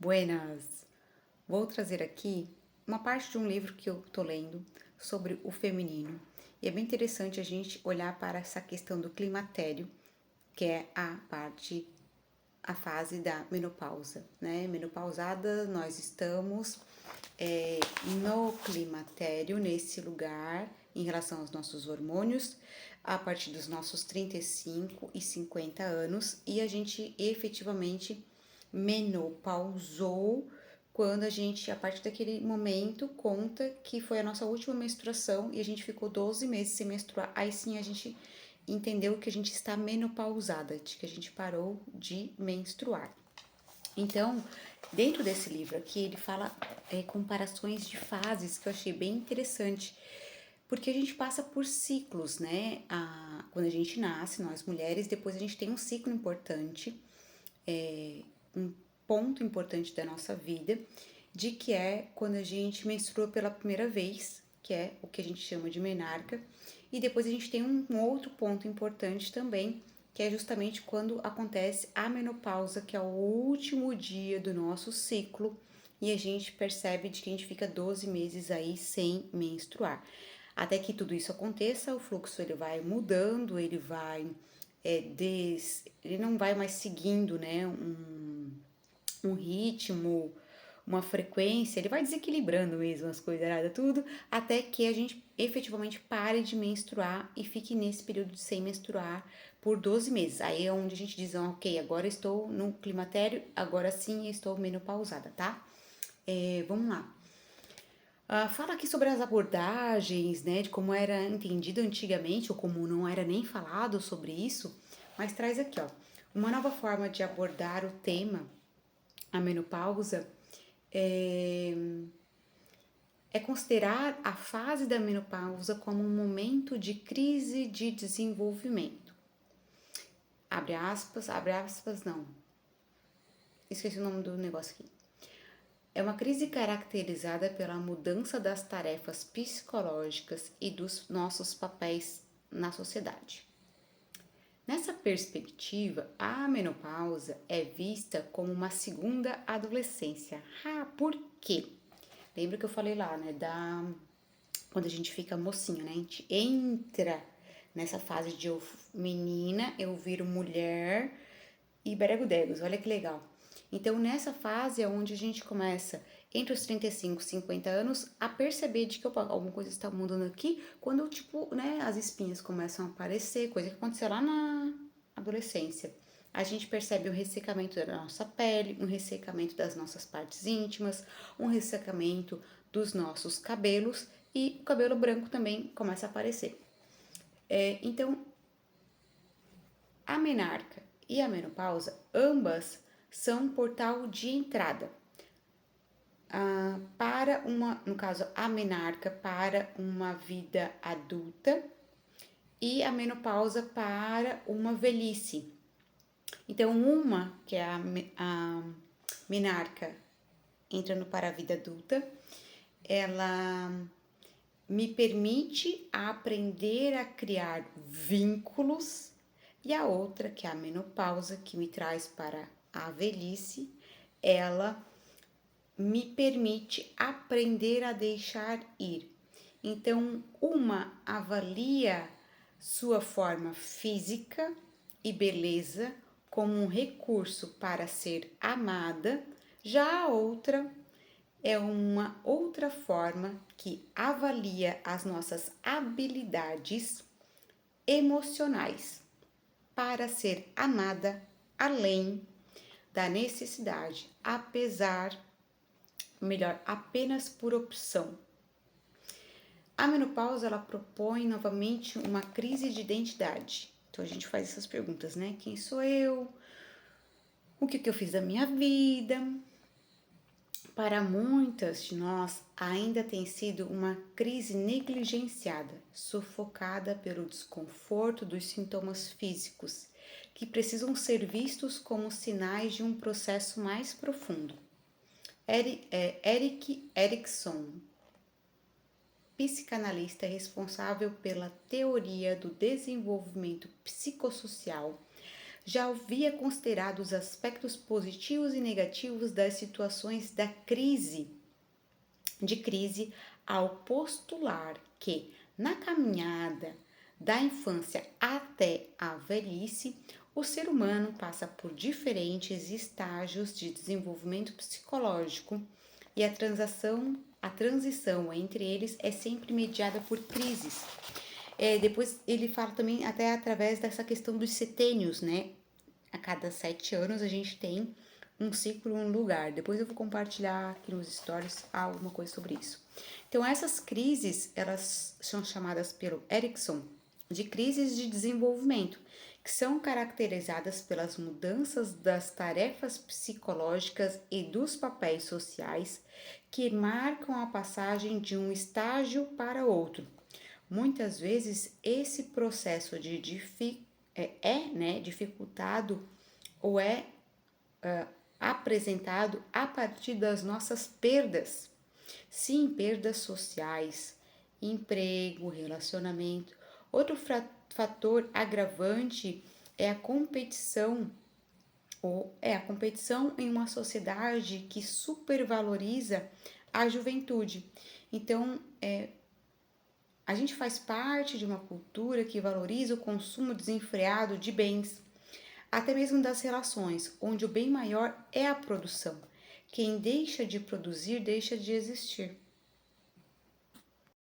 Buenas! Vou trazer aqui uma parte de um livro que eu tô lendo sobre o feminino. E é bem interessante a gente olhar para essa questão do climatério, que é a fase da menopausa, né? Menopausada, nós estamos no climatério, nesse lugar, em relação aos nossos hormônios, a partir dos nossos 35 e 50 anos, e a gente efetivamente menopausou quando a gente, a partir daquele momento, conta que foi a nossa última menstruação e a gente ficou 12 meses sem menstruar. Aí sim a gente entendeu que a gente está menopausada, de que a gente parou de menstruar. Então, dentro desse livro aqui, ele fala comparações de fases que eu achei bem interessante, porque a gente passa por ciclos, né? Quando a gente nasce, nós mulheres, depois a gente tem um ciclo importante, um ponto importante da nossa vida, de que é quando a gente menstrua pela primeira vez, que é o que a gente chama de menarca, e depois a gente tem um outro ponto importante também, que é justamente quando acontece a menopausa, que é o último dia do nosso ciclo, e a gente percebe de que a gente fica 12 meses aí sem menstruar. Até que tudo isso aconteça, o fluxo ele vai mudando, ele vai ele não vai mais seguindo, né, um ritmo, uma frequência, ele vai desequilibrando mesmo as coisas, nada, tudo, até que a gente efetivamente pare de menstruar e fique nesse período de sem menstruar por 12 meses. Aí é onde a gente diz, ok, agora estou no climatério, agora sim estou menopausada, tá? Vamos lá. Fala aqui sobre as abordagens, né, de como era entendido antigamente, ou como não era nem falado sobre isso, mas traz aqui, ó, uma nova forma de abordar o tema, a menopausa, é, é considerar a fase da menopausa como um momento de crise de desenvolvimento. Abre aspas, não. Esqueci o nome do negócio aqui. É uma crise caracterizada pela mudança das tarefas psicológicas e dos nossos papéis na sociedade. Nessa perspectiva, a menopausa é vista como uma segunda adolescência. Por quê? Lembra que eu falei lá, né, quando a gente fica mocinho, né? A gente entra nessa fase de menina, eu viro mulher e beregudegos, olha que legal. Então, nessa fase é onde a gente começa, entre os 35 e 50 anos, a perceber de que opa, alguma coisa está mudando aqui, quando, tipo, né, as espinhas começam a aparecer, coisa que aconteceu lá na adolescência. A gente percebe um ressecamento da nossa pele, um ressecamento das nossas partes íntimas, um ressecamento dos nossos cabelos e o cabelo branco também começa a aparecer. Então, a menarca e a menopausa, ambas são um portal de entrada para uma, no caso, a menarca para uma vida adulta e a menopausa para uma velhice. Então, uma, que é a menarca, entrando para a vida adulta, ela me permite aprender a criar vínculos, e a outra, que é a menopausa, que me traz para a velhice, ela me permite aprender a deixar ir. Então, uma avalia sua forma física e beleza como um recurso para ser amada, já a outra é uma outra forma que avalia as nossas habilidades emocionais para ser amada além da necessidade, apesar, melhor, apenas por opção. A menopausa ela propõe novamente uma crise de identidade. Então a gente faz essas perguntas, né? Quem sou eu? O que eu fiz da minha vida? Para muitas de nós, ainda tem sido uma crise negligenciada, sufocada pelo desconforto dos sintomas físicos, que precisam ser vistos como sinais de um processo mais profundo. Erik Erikson, psicanalista responsável pela teoria do desenvolvimento psicossocial, já havia considerado os aspectos positivos e negativos das situações de crise, ao postular que, na caminhada da infância até a velhice, o ser humano passa por diferentes estágios de desenvolvimento psicológico e a transição entre eles é sempre mediada por crises. Depois ele fala também até através dessa questão dos setênios, né? A cada 7 anos a gente tem um ciclo, um lugar. Depois eu vou compartilhar aqui nos stories alguma coisa sobre isso. Então essas crises, elas são chamadas pelo Erickson de crises de desenvolvimento, que são caracterizadas pelas mudanças das tarefas psicológicas e dos papéis sociais que marcam a passagem de um estágio para outro. Muitas vezes esse processo dificultado ou apresentado a partir das nossas perdas. Sim, perdas sociais, emprego, relacionamento. Outro fator agravante é a competição a competição em uma sociedade que supervaloriza a juventude. Então, a gente faz parte de uma cultura que valoriza o consumo desenfreado de bens, até mesmo das relações, onde o bem maior é a produção. Quem deixa de produzir deixa de existir.